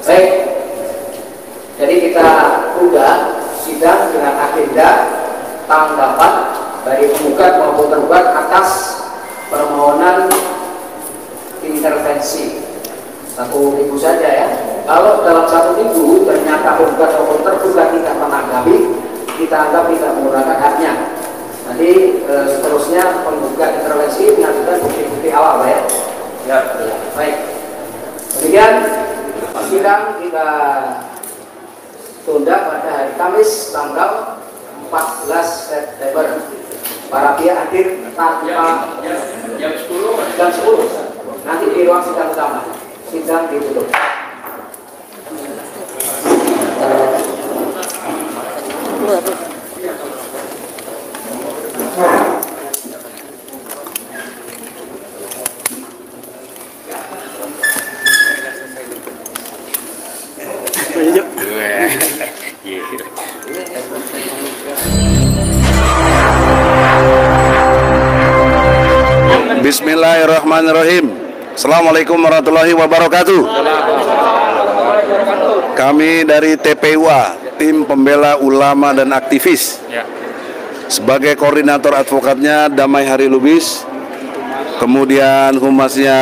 Baik, jadi kita udah sidang dengan agenda tanggapan dari penggugat maupun tergugat atas permohonan intervensi 1 minggu saja ya. Kalau dalam 1 minggu ternyata penggugat maupun tergugat tidak menanggapi, kita anggap tidak menggunakan haknya. Nanti seterusnya penggugat intervensi mengajukan bukti-bukti awal ya. Ya, baik. Demikian sidang kita tunda pada hari Kamis tanggal 14 September. Para pihak hadir tanpa jam 10. Nanti di ruang sidang utama. Sidang ditutup. Bismillahirrahmanirrahim. Assalamualaikum warahmatullahi wabarakatuh. Kami dari TPUA, Tim Pembela Ulama dan Aktivis, sebagai koordinator advokatnya Damai Hari Lubis, kemudian humasnya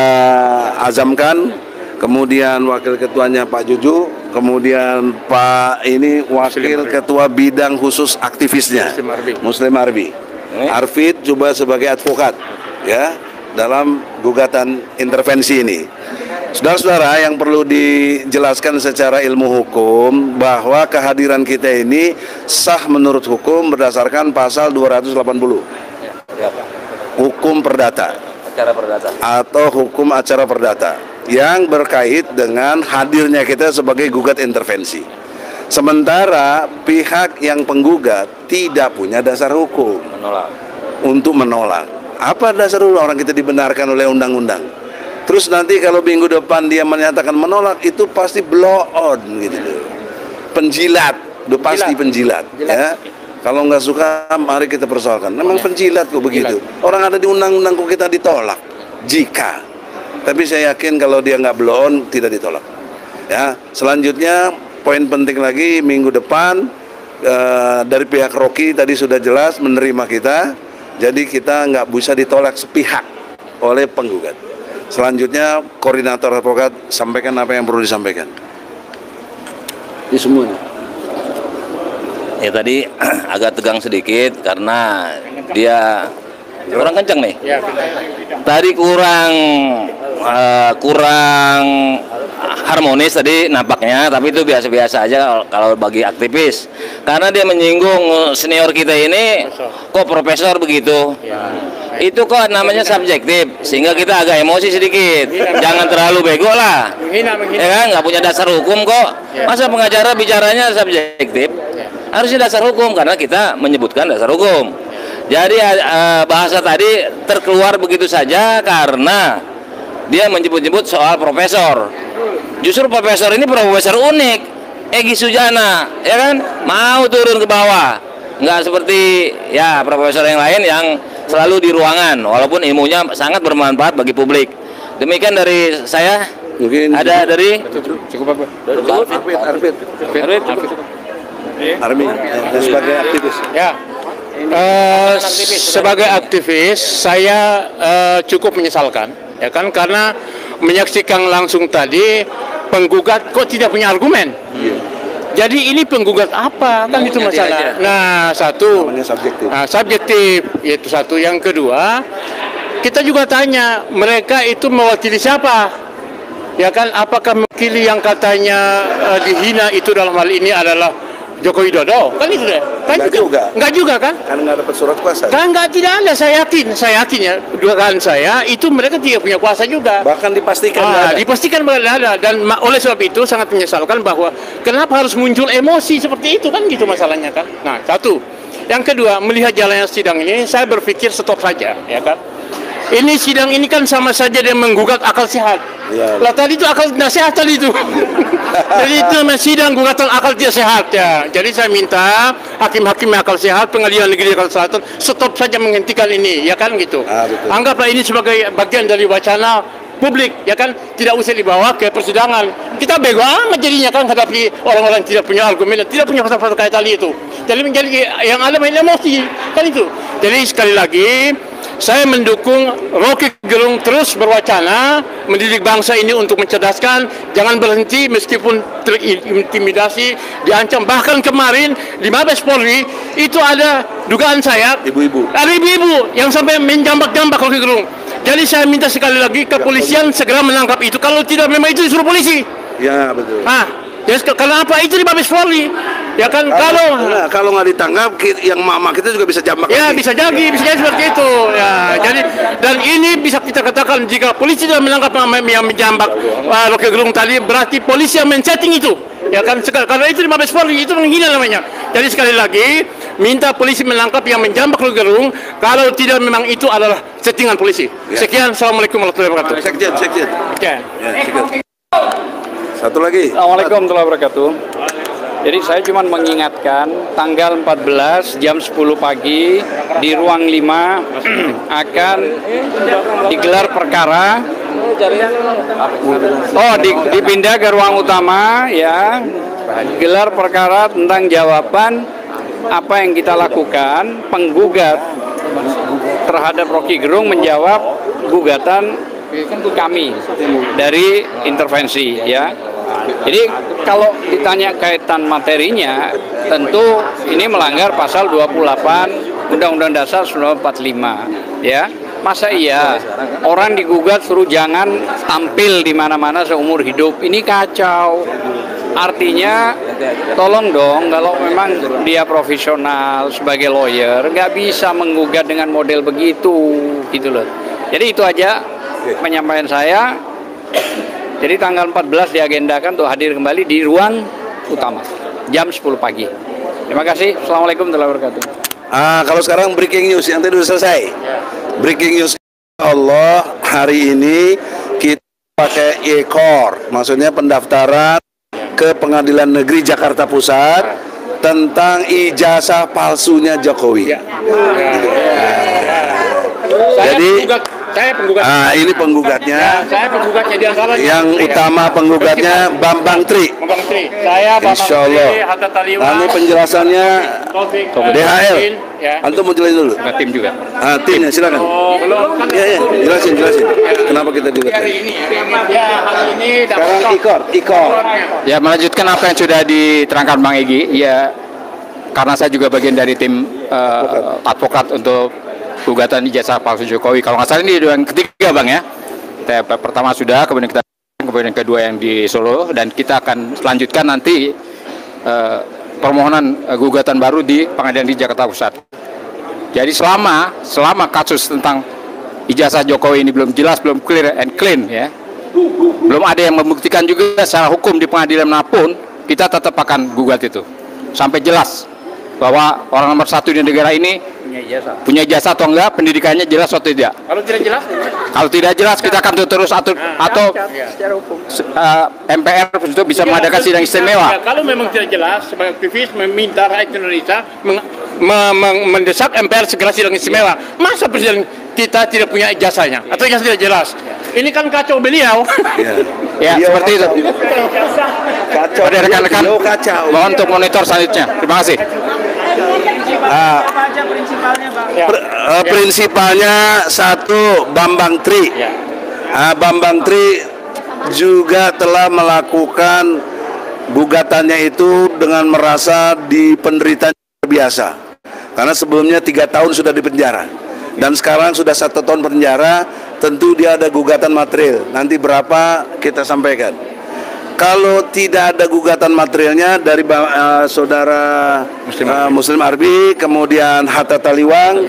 Azamkan, kemudian wakil ketuanya Pak Juju, kemudian Pak ini wakil ketua bidang khusus aktivisnya Muslim Arbi. Arfid coba sebagai advokat ya dalam gugatan intervensi ini. Saudara-saudara, yang perlu dijelaskan secara ilmu hukum bahwa kehadiran kita ini sah menurut hukum berdasarkan pasal 280 hukum perdata atau hukum acara perdata yang berkait dengan hadirnya kita sebagai gugat intervensi. Sementara pihak yang penggugat tidak punya dasar hukum untuk menolak. Apa dasar orang kita dibenarkan oleh undang-undang? Terus nanti kalau minggu depan dia menyatakan menolak, itu pasti blow on gitu loh. Penjilat, udah pasti penjilat. Ya. Kalau nggak suka, mari kita persoalkan. Memang penjilat kok begitu. Orang ada di undang-undang kok kita ditolak. Jika, tapi saya yakin kalau dia nggak blow on, tidak ditolak. Ya. Selanjutnya poin penting lagi minggu depan dari pihak Rocky tadi sudah jelas menerima kita. Jadi kita nggak bisa ditolak sepihak oleh penggugat. Selanjutnya koordinator advokat sampaikan apa yang perlu disampaikan. Ini semuanya. Ya tadi agak tegang sedikit karena dia kurang kencang nih. Tadi kurang harmonis tadi nampaknya, tapi itu biasa-biasa aja kalau bagi aktivis. Karena dia menyinggung senior kita ini, kok profesor begitu. Itu kok namanya subjektif, sehingga kita agak emosi sedikit. Jangan terlalu bego lah. Ya kan, nggak punya dasar hukum kok. Masa pengacara bicaranya subjektif? Harusnya dasar hukum, karena kita menyebutkan dasar hukum. Jadi bahasa tadi terkeluar begitu saja karena dia menyebut-nyebut soal profesor. Justru profesor ini profesor unik, Egy Sujana, ya kan, mau turun ke bawah, nggak seperti ya profesor yang lain yang selalu di ruangan, walaupun ilmunya sangat bermanfaat bagi publik. Demikian dari saya. Mungkin ada dari cukup apa? Armi sebagai aktivis. Ya. Sebagai aktivis saya cukup menyesalkan, ya kan, karena menyaksikan langsung tadi penggugat kok tidak punya argumen. Jadi ini penggugat apa, kan itu masalah. Nah, satu subjektif, yaitu satu. Yang kedua, kita juga tanya mereka itu mewakili siapa, ya kan? Apakah mewakili yang katanya dihina itu dalam hal ini adalah Joko Widodo? Kan itu deh. Kan enggak juga kan? Karena nggak dapat surat kuasa. Kan tidak ada, saya yakin ya, dugaan saya itu mereka tidak punya kuasa juga. Bahkan dipastikan dipastikan ada. Dan oleh sebab itu sangat menyesalkan bahwa kenapa harus muncul emosi seperti itu, kan gitu masalahnya kan. Nah, satu. Yang kedua, melihat jalannya sidang ini, saya berpikir stop saja, ya kan. Ini sidang ini kan sama saja dia menggugat akal sehat. Lah tadi itu akal tidak sehat tadi itu. Jadi itu sidang gugatan akal tidak sehat ya. Jadi saya minta hakim-hakim akal sehat, pengadilan negeri akal selatan stop saja menghentikan ini, ya kan gitu. Anggaplah ini sebagai bagian dari wacana publik, ya kan, tidak usah dibawa ke persidangan. Kita bego amat jadinya kan hadapi orang-orang tidak punya argumen, tidak punya pasal-pasal kayak tadi itu. Jadi menjadi yang ada main emosi kan itu. Jadi sekali lagi saya mendukung Rocky Gerung terus berwacana mendidik bangsa ini untuk mencerdaskan, jangan berhenti meskipun terintimidasi, diancam. Bahkan kemarin di Mabes Polri itu ada dugaan saya ada ibu-ibu yang sampai menjambak-jambak Rocky Gerung. Jadi saya minta sekali lagi kepolisian segera menangkap itu. Kalau tidak memang itu disuruh polisi. Ya betul. Ya, karena apa itu di Mabes Polri? Ya kan kalau nggak ditangkap, yang mama kita juga bisa jambak. Ya lagi. bisa jadi seperti itu. Ya, jadi dan ini bisa kita katakan jika polisi tidak menangkap yang menjambak Rocky Gerung tadi, berarti polisi yang men-setting itu. Ya kan, karena itu di Mabes Polri itu menghina namanya. Jadi sekali lagi minta polisi menangkap yang menjambak Rocky Gerung. Kalau tidak memang itu adalah settingan polisi. Sekian, assalamualaikum warahmatullahi wabarakatuh. Sekjen. Ya. Satu lagi. Assalamualaikum warahmatullahi wabarakatuh. Jadi saya cuma mengingatkan tanggal 14 jam 10 pagi di ruang 5 akan digelar perkara. Dipindah ke ruang utama ya. Gelar perkara tentang jawaban apa yang kita lakukan. Penggugat terhadap Rocky Gerung menjawab gugatan kami dari intervensi ya. Jadi kalau ditanya kaitan materinya, tentu ini melanggar pasal 28 Undang-Undang Dasar 1945 ya. Masa iya orang digugat suruh jangan tampil di mana-mana seumur hidup, ini kacau. Artinya tolong dong, kalau memang dia profesional sebagai lawyer nggak bisa menggugat dengan model begitu gitu loh. Jadi itu aja penyampaian saya. Jadi tanggal 14 diagendakan untuk hadir kembali di ruang utama jam 10 pagi. Terima kasih. Assalamualaikum warahmatullahi wabarakatuh. Kalau sekarang breaking news yang tadi sudah selesai. Breaking news Allah hari ini kita pakai e-court, maksudnya pendaftaran ke Pengadilan Negeri Jakarta Pusat tentang ijazah palsunya Jokowi. Jadi saya penggugat. Ini penggugatnya. Saya penggugatnya di antaranya. Yang utama penggugatnya Bambang Tri. Saya Bambang Insya Allah. Tri, Hatta Taliwa. Nanti penjelasannya DHL. Ya. Antum mau jelasin dulu. Tim juga. Timnya silakan. Ya, jelasin. Kenapa kita juga? Hari ini Sekarang ikor. Ya, melanjutkan apa yang sudah diterangkan Bang Egy. Ya, karena saya juga bagian dari tim advokat untuk gugatan ijazah palsu Jokowi. Kalau nggak salah ini yang ketiga Bang ya. Pertama sudah, kemudian yang kedua yang di Solo, dan kita akan selanjutkan nanti permohonan gugatan baru di Pengadilan di Jakarta Pusat. Jadi selama kasus tentang ijazah Jokowi ini belum jelas, belum clear and clean ya, belum ada yang membuktikan juga secara hukum di pengadilan manapun, kita tetap akan gugat itu sampai jelas bahwa orang nomor satu di negara ini punya ijazah atau enggak, pendidikannya jelas atau tidak. Kalau tidak jelas kita akan terus atau MPR itu bisa mengadakan sidang istimewa. Kalau memang tidak jelas, sebagai aktivis meminta rakyat Indonesia mendesak MPR segera sidang istimewa. Masa presiden kita tidak punya ijazahnya atau ijazah tidak jelas? Ini kan kacau beliau. Ya, seperti itu. Kacau. Rekan-rekan, mohon untuk monitor selanjutnya. Terima kasih. Prinsipalnya satu, Bambang Tri. Bambang Tri juga telah melakukan gugatannya itu dengan merasa di penderitaan biasa. Karena sebelumnya 3 tahun sudah di penjara. Dan sekarang sudah 1 tahun penjara, tentu dia ada gugatan material. Nanti berapa kita sampaikan. Kalau tidak ada gugatan materialnya dari saudara Muslim Arbi, kemudian Hatta Taliwang,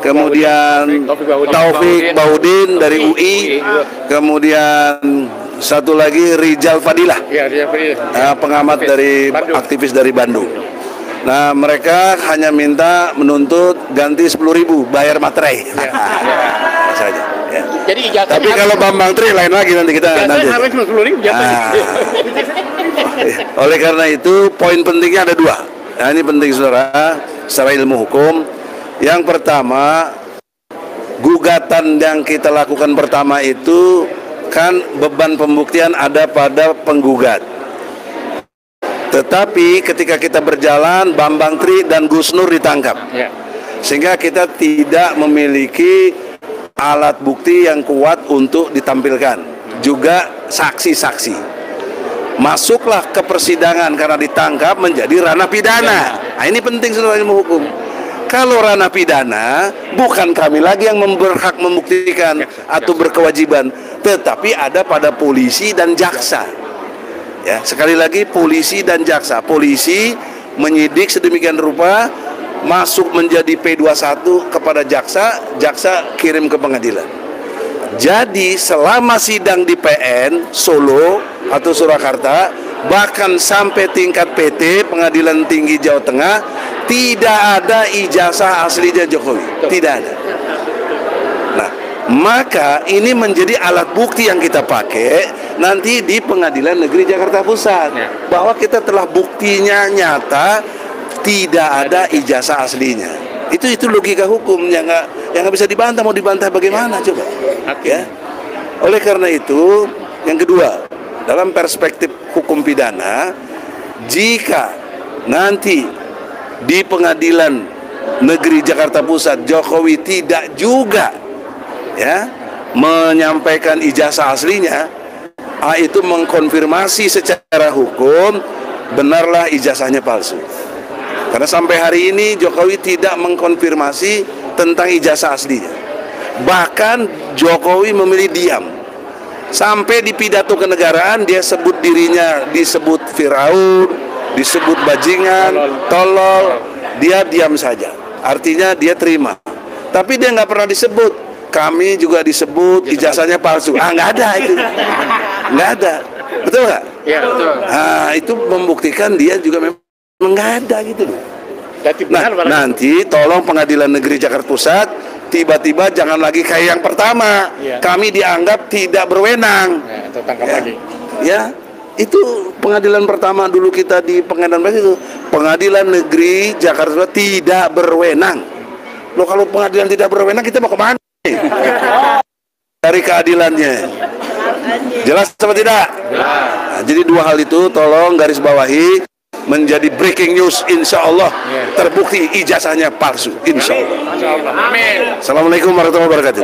kemudian Taufik Baudin dari UI, kemudian satu lagi Rijal Fadilah, pengamat dari aktivis dari Bandung. Nah, mereka hanya minta menuntut ganti 10.000 bayar materai. Saja. Ya. Jadi tapi kalau Bambang Tri lain lagi nanti kita nanti. Oleh karena itu poin pentingnya ada 2. Nah, ini penting saudara secara ilmu hukum. Yang pertama, gugatan yang kita lakukan pertama itu kan beban pembuktian ada pada penggugat. Tetapi ketika kita berjalan, Bambang Tri dan Gus Nur ditangkap. Sehingga kita tidak memiliki alat bukti yang kuat untuk ditampilkan. Juga saksi-saksi. Masuklah ke persidangan karena ditangkap menjadi ranah pidana. Nah, ini penting seluruh ilmu hukum. Kalau ranah pidana, bukan kami lagi yang berhak membuktikan atau berkewajiban, tetapi ada pada polisi dan jaksa. Ya, sekali lagi polisi dan jaksa. Polisi menyidik sedemikian rupa, masuk menjadi P21 kepada jaksa, jaksa kirim ke pengadilan. Jadi selama sidang di PN Solo atau Surakarta, bahkan sampai tingkat PT Pengadilan Tinggi Jawa Tengah, tidak ada ijazah aslinya Jokowi, tidak ada. Nah, maka ini menjadi alat bukti yang kita pakai nanti di Pengadilan Negeri Jakarta Pusat, bahwa kita telah buktinya nyata tidak ada ijazah aslinya. Itu logika hukum yang nggak bisa dibantah. Mau dibantah bagaimana coba? Ya. Oleh karena itu, yang kedua, dalam perspektif hukum pidana, jika nanti di Pengadilan Negeri Jakarta Pusat Jokowi tidak juga menyampaikan ijazah aslinya, itu mengkonfirmasi secara hukum benarlah ijazahnya palsu. Karena sampai hari ini Jokowi tidak mengkonfirmasi tentang ijazah aslinya. Bahkan Jokowi memilih diam. Sampai di pidato kenegaraan dia sebut dirinya disebut Firaun, disebut bajingan, tolol, dia diam saja. Artinya dia terima. Tapi dia nggak pernah disebut. Kami juga disebut ijazahnya palsu. Nggak ada itu. Nggak ada. Betul nggak? Iya, betul. Nah, itu membuktikan dia juga memang nggak ada gitu loh. Nah, nanti tolong Pengadilan Negeri Jakarta Pusat tiba-tiba jangan lagi kayak yang pertama. Kami dianggap tidak berwenang. Lagi. Ya, itu pengadilan pertama dulu kita di Pengadilan itu. Pengadilan Negeri Jakarta Pusat tidak berwenang. Loh, kalau pengadilan tidak berwenang kita mau kemana? Dari keadilannya. Jelas atau tidak? Nah, jadi dua hal itu tolong garis bawahi. Menjadi breaking news, insya Allah terbukti ijazahnya palsu, insya Allah. Amin. Assalamualaikum warahmatullahi wabarakatuh.